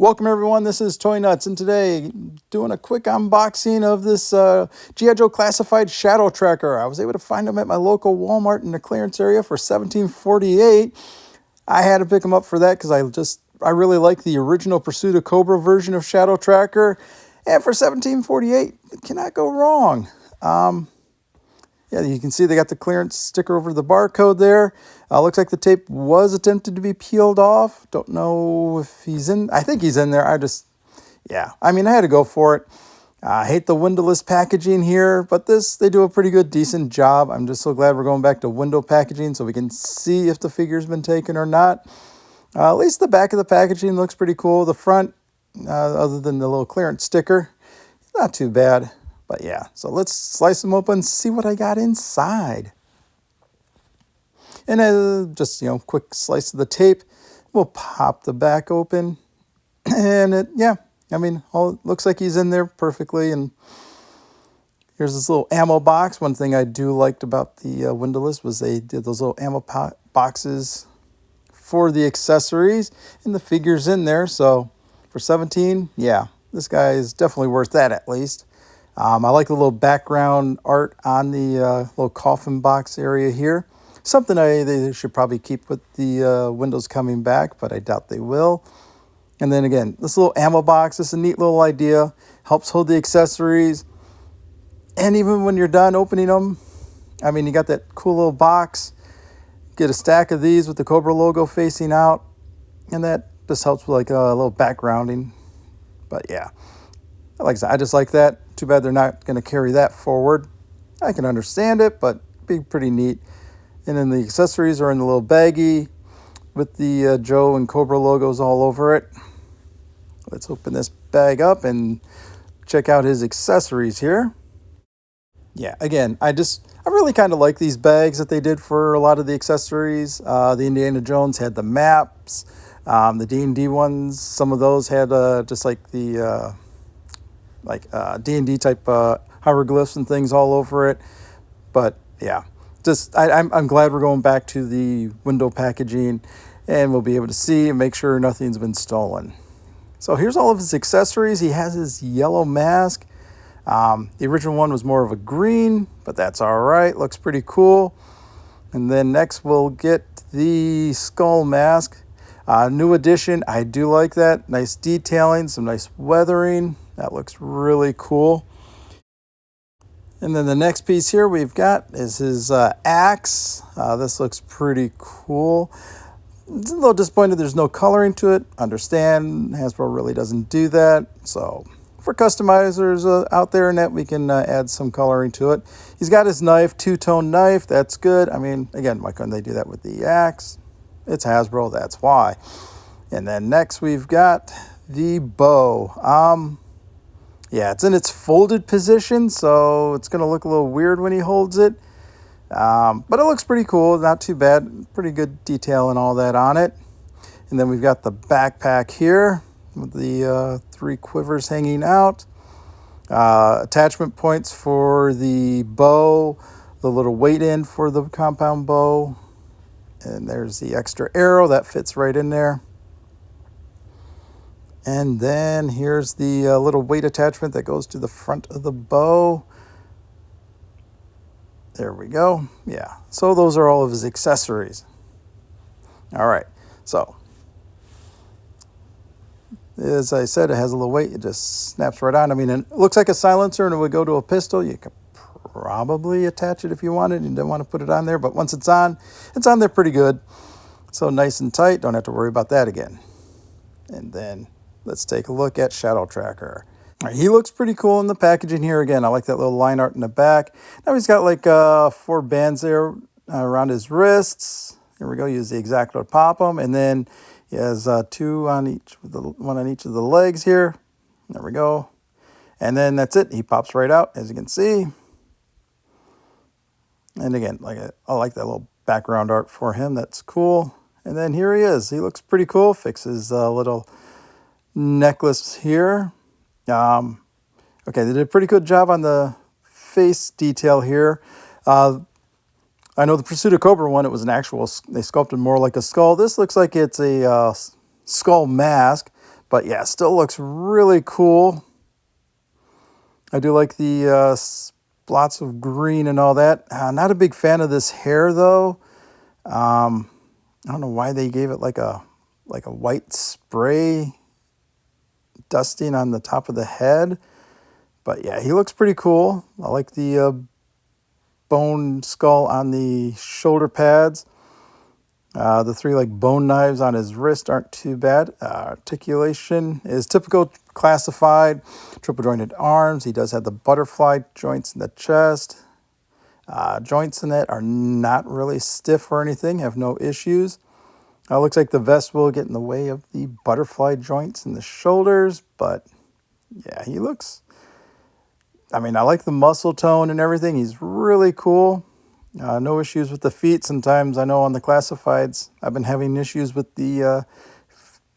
Welcome everyone, this is Toy-Nutz, and today doing a quick unboxing of this G.I. Joe Classified Shadow Tracker. I was able to find them at my local Walmart in the clearance area for $17.48. I had to pick them up for that because I really like the original Pursuit of Cobra version of Shadow Tracker, and for $17.48, cannot go wrong. Yeah, you can see they got the clearance sticker over the barcode there. Looks like the tape was attempted to be peeled off. Don't know if he's in. I think he's in there. I had to go for it. I hate the windowless packaging here, but they do a pretty good, decent job. I'm just so glad we're going back to window packaging so we can see if the figure's been taken or not. At least the back of the packaging looks pretty cool. The front, other than the little clearance sticker, not too bad. But yeah, so let's slice them open and see what I got inside. And just, quick slice of the tape. We'll pop the back open. And it looks like he's in there perfectly. And here's this little ammo box. One thing I do liked about the windowless was they did those little ammo boxes for the accessories. And the figure's in there. So for $17, yeah, this guy is definitely worth that at least. I like the little background art on the little coffin box area here. Something they should probably keep with the windows coming back, but I doubt they will. And then again, this little ammo box, this is a neat little idea. Helps hold the accessories. And even when you're done opening them, you got that cool little box. Get a stack of these with the Cobra logo facing out. And that just helps with like a little backgrounding. But yeah, like I said, I just like that. Too bad they're not going to carry that forward. I can understand it, but it'd be pretty neat. And then the accessories are in the little baggie with the Joe and Cobra logos all over it. Let's open this bag up and check out his accessories here. Yeah, again, I really kind of like these bags that they did for a lot of the accessories. The Indiana Jones had the maps. The D&D ones, some of those had just like the D&D type hieroglyphs and things all over it. But yeah, I'm glad we're going back to the window packaging, and we'll be able to see and make sure nothing's been stolen. So here's all of his accessories. He has his yellow mask. The original one was more of a green, but that's all right. Looks pretty cool. And then next we'll get the skull mask. New addition. I do like that. Nice detailing, some nice weathering. That looks really cool. And then the next piece here we've got is his axe. This looks pretty cool. It's a little disappointed there's no coloring to it. Understand, Hasbro really doesn't do that. So for customizers out there in that, we can add some coloring to it. He's got his knife, two-tone knife. That's good. Again, why couldn't they do that with the axe? It's Hasbro, that's why. And then next we've got the bow. Yeah, it's in its folded position, so it's going to look a little weird when he holds it. But it looks pretty cool, not too bad. Pretty good detail and all that on it. And then we've got the backpack here with the 3 quivers hanging out. Attachment points for the bow, the little weight end for the compound bow. And there's the extra arrow that fits right in there. And then here's the little weight attachment that goes to the front of the bow. There we go. Yeah, so those are all of his accessories. All right, so as I said, it has a little weight. It just snaps right on. It looks like a silencer and it would go to a pistol. You could probably attach it if you wanted. You don't want to put it on there, but once it's on there pretty good. So nice and tight. Don't have to worry about that again. And then let's take a look at Shadow Tracker. All right, he looks pretty cool in the packaging here. Again, I like that little line art in the back. Now he's got like 4 bands there around his wrists. Here we go. Use the X-Acto to pop them. And then he has 2 on each, one on each of the legs here. There we go. And then that's it. He pops right out, as you can see. And again, I like that little background art for him. That's cool. And then here he is. He looks pretty cool. Fixes a little necklace here. Okay, they did a pretty good job on the face detail here. I know the Pursuit of Cobra one, it was an actual, they sculpted more like a skull. This looks like it's a skull mask, But yeah, still looks really cool. I do like the spots of green and all that. Not a big fan of this hair though. I don't know why they gave it like a white spray dusting on the top of the head. But yeah, he looks pretty cool. I like the bone skull on the shoulder pads. The three like bone knives on his wrist aren't too bad. Articulation is typical classified. Triple jointed arms. He does have the butterfly joints in the chest. Joints in it are not really stiff or anything. Have no issues. Looks like the vest will get in the way of the butterfly joints in the shoulders. But yeah, he looks... I mean, I like the muscle tone and everything. He's really cool. No issues with the feet. Sometimes I know on the classifieds, I've been having issues with the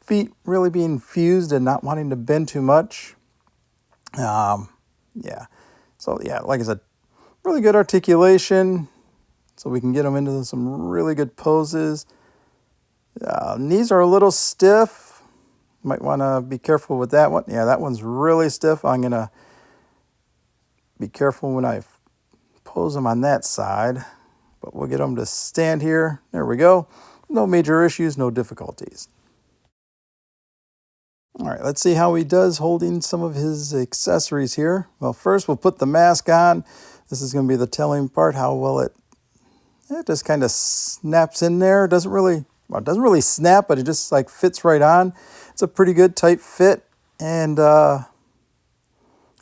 feet really being fused and not wanting to bend too much. Yeah. So yeah, like I said, really good articulation. So we can get him into some really good poses. Knees are a little stiff. Might want to be careful with that one. Yeah, that one's really stiff. I'm going to be careful when I pose him on that side, but we'll get him to stand here. There we go. No major issues, no difficulties. All right, let's see how he does holding some of his accessories here. Well, first we'll put the mask on. This is going to be the telling part, how well it just kind of snaps in there. It doesn't really snap, but it just like fits right on. It's a pretty good tight fit, and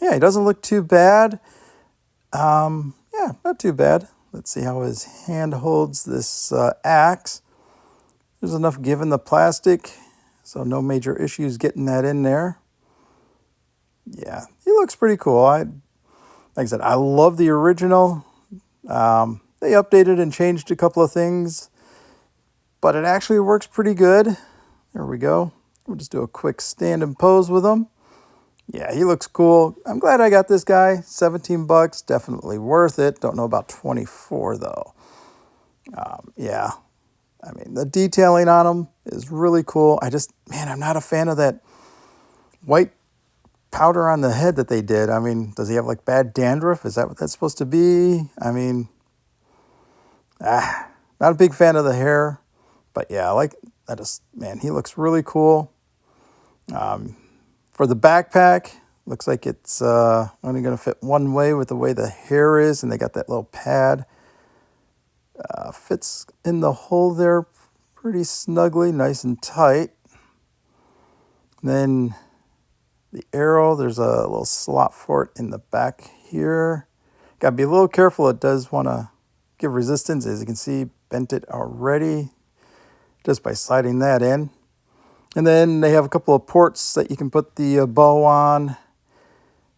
yeah, he doesn't look too bad. Yeah, not too bad. Let's see how his hand holds this axe. There's enough give in the plastic, so no major issues getting that in there. Yeah, he looks pretty cool. Like I said, I love the original. They updated and changed a couple of things, but it actually works pretty good. There we go. We'll just do a quick stand and pose with him. Yeah, he looks cool. I'm glad I got this guy. $17, definitely worth it. Don't know about 24 though. Yeah, I mean, the detailing on him is really cool. I'm not a fan of that white powder on the head that they did. I mean, does he have like bad dandruff? Is that what that's supposed to be? I mean, not a big fan of the hair, but yeah, man, he looks really cool. For the backpack, looks like it's only going to fit one way with the way the hair is, and they got that little pad. Fits in the hole there pretty snugly, nice and tight. And then the arrow, there's a little slot for it in the back here. Got to be a little careful. It does want to give resistance. As you can see, bent it already just by sliding that in. And then they have a couple of ports that you can put the bow on,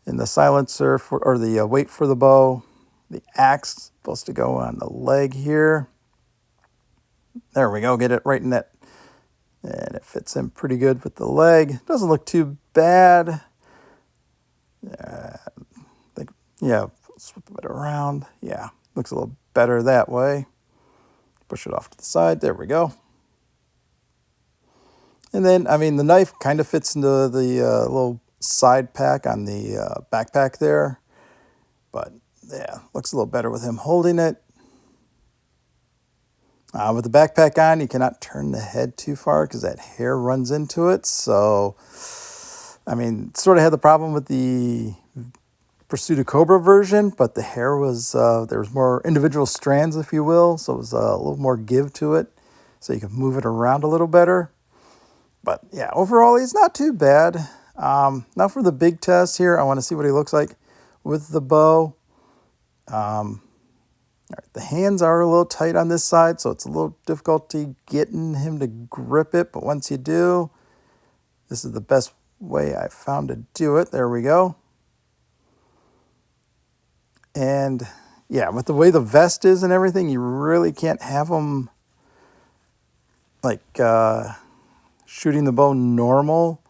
and the silencer or the weight for the bow. The axe is supposed to go on the leg here. There we go. Get it right in that. And it fits in pretty good with the leg. Doesn't look too bad. Yeah, flip it around. Yeah, looks a little better that way. Push it off to the side. There we go. And then, I mean, the knife kind of fits into the little side pack on the backpack there. But, yeah, looks a little better with him holding it. With the backpack on, you cannot turn the head too far because that hair runs into it. So, I mean, sort of had the problem with the Pursuit of Cobra version, but the hair was, there was more individual strands, if you will. So it was a little more give to it. So you could move it around a little better. But yeah, overall, he's not too bad. Now for the big test here, I want to see what he looks like with the bow. All right, the hands are a little tight on this side, so it's a little difficulty getting him to grip it. But once you do, this is the best way I found to do it. There we go. And yeah, with the way the vest is and everything, you really can't have him like shooting the bow normal,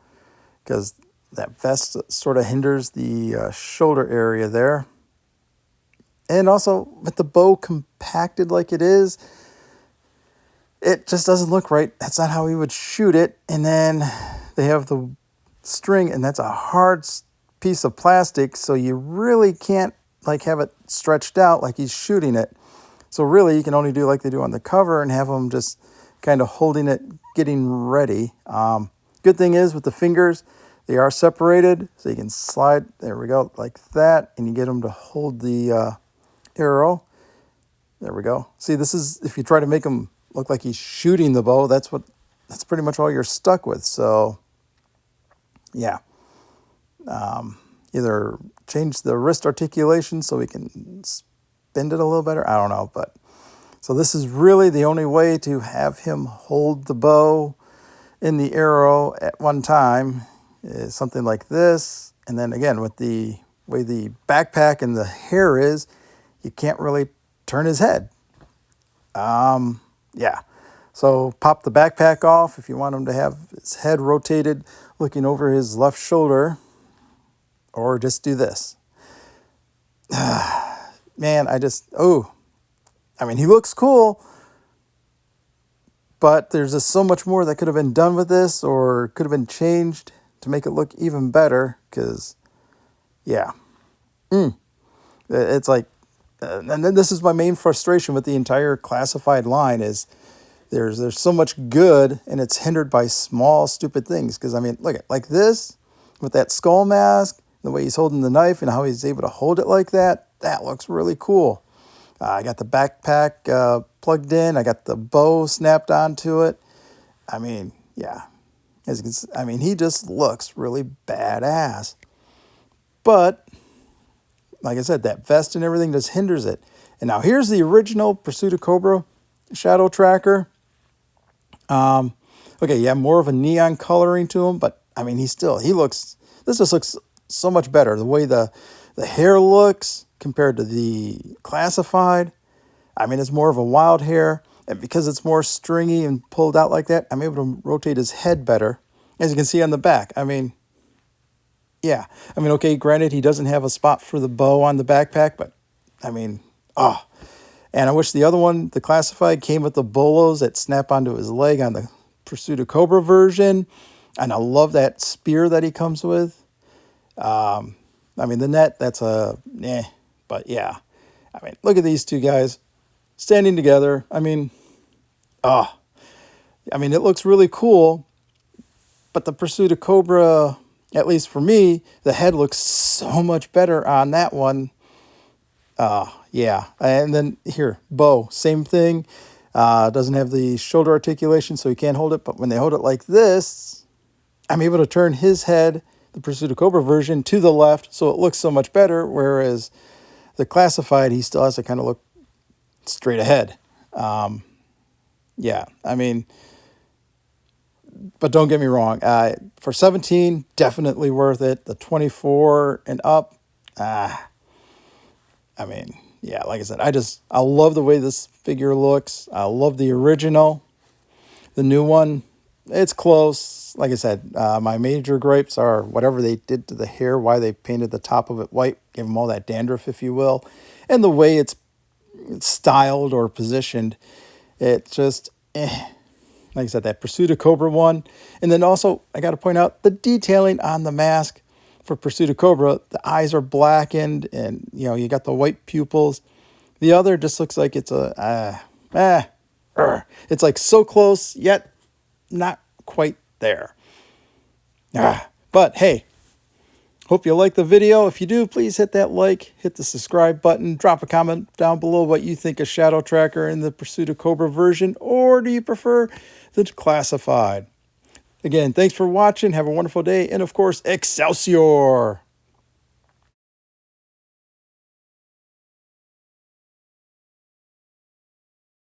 because that vest sort of hinders the shoulder area there. And also, with the bow compacted like it is, it just doesn't look right. That's not how he would shoot it. And then they have the string, and that's a hard piece of plastic, so you really can't like have it stretched out like he's shooting it. So really you can only do like they do on the cover and have them just kind of holding it, getting ready. Good thing is with the fingers, they are separated, so you can slide, there we go, like that, and you get them to hold the arrow. There we go. See, this is, if you try to make him look like he's shooting the bow, that's pretty much all you're stuck with. So yeah, either change the wrist articulation so we can bend it a little better. I don't know, but so this is really the only way to have him hold the bow in the arrow at one time is something like this. And then again, with the way the backpack and the hair is, you can't really turn his head. Yeah. So pop the backpack off if you want him to have his head rotated looking over his left shoulder, or just do this. Man, I mean, he looks cool, but there's just so much more that could have been done with this or could have been changed to make it look even better, because, yeah. It's like, and then this is my main frustration with the entire classified line is there's so much good and it's hindered by small, stupid things. Because, I mean, look at like this with that skull mask, the way he's holding the knife and how he's able to hold it like that, that looks really cool. I got the backpack plugged in. I got the bow snapped onto it. I mean, yeah. As you can see, I mean, he just looks really badass. But, like I said, that vest and everything just hinders it. And now here's the original Pursuit of Cobra shadow tracker. Okay, yeah, more of a neon coloring to him, but I mean, this just looks so much better. The way the hair looks compared to the classified. I mean, it's more of a wild hair, and because it's more stringy and pulled out like that, I'm able to rotate his head better. As you can see on the back, I mean, yeah. I mean, okay, granted, he doesn't have a spot for the bow on the backpack, but I mean, and I wish the other one, the classified, came with the bolos that snap onto his leg on the Pursuit of Cobra version. And I love that spear that he comes with. I mean, the net, that's but yeah. I mean, look at these two guys standing together. I mean, it looks really cool, but the Pursuit of Cobra, at least for me, the head looks so much better on that one. Yeah. And then here, bow, same thing. Doesn't have the shoulder articulation, so you can't hold it. But when they hold it like this, I'm able to turn his head, the Pursuit of Cobra version, to the left, so it looks so much better. Whereas the classified, he still has to kind of look straight ahead. Yeah, I mean, but don't get me wrong. For 17, definitely worth it. The 24 and up, I mean, yeah, like I said, I love the way this figure looks. I love the original. The new one, it's close. Like I said, my major gripes are whatever they did to the hair, why they painted the top of it white, gave them all that dandruff, if you will, and the way it's styled or positioned. It just, like I said, that Pursuit of Cobra one. And then also, I got to point out the detailing on the mask. For Pursuit of Cobra, the eyes are blackened and, you got the white pupils. The other just looks like it's it's like so close, yet not quite there. But hey, hope you like the video. If you do, please hit that like, hit the subscribe button, drop a comment down below what you think of Shadow Tracker in the Pursuit of Cobra version, or do you prefer the classified? Again, thanks for watching. Have a wonderful day. And of course, Excelsior!